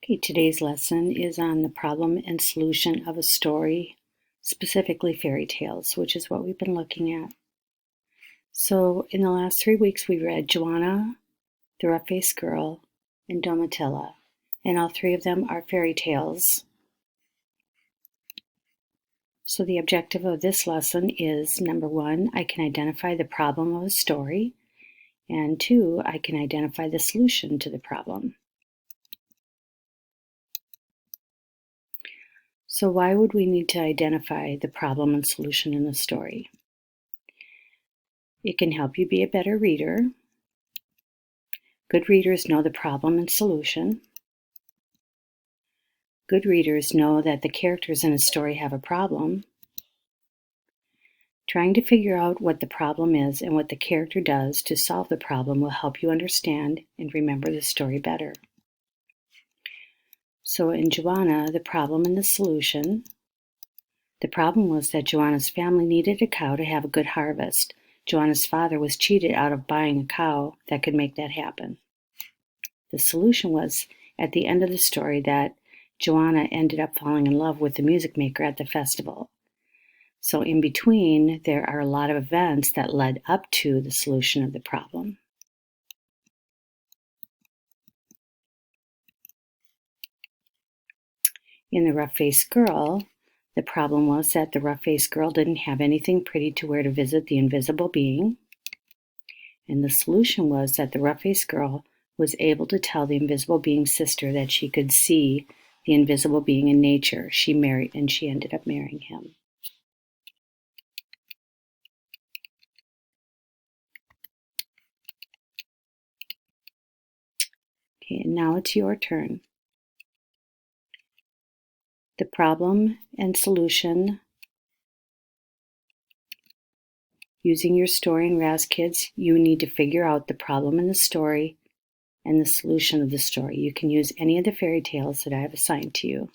Okay, today's lesson is on the problem and solution of a story, specifically fairy tales, which is what we've been looking at. So in the last 3 weeks, we read Joanna, the Rough-Faced Girl, and Domitilla, and all three of them are fairy tales. So the objective of this lesson is, number one, I can identify the problem of a story, and two, I can identify the solution to the problem. So why would we need to identify the problem and solution in the story? It can help you be a better reader. Good readers know the problem and solution. Good readers know that the characters in a story have a problem. Trying to figure out what the problem is and what the character does to solve the problem will help you understand and remember the story better. So in Joanna, the problem and the solution. The problem was that Joanna's family needed a cow to have a good harvest. Joanna's father was cheated out of buying a cow that could make that happen. The solution was, at the end of the story, that Joanna ended up falling in love with the music maker at the festival. So in between, there are a lot of events that led up to the solution of the problem. In The Rough-Faced Girl, the problem was that the rough-faced girl didn't have anything pretty to wear to visit the invisible being. And the solution was that the rough-faced girl was able to tell the invisible being's sister that she could see the invisible being in nature. She ended up marrying him. Okay, and now it's your turn. The problem and solution. Using your story in Raz-Kids, you need to figure out the problem in the story and the solution of the story. You can use any of the fairy tales that I have assigned to you.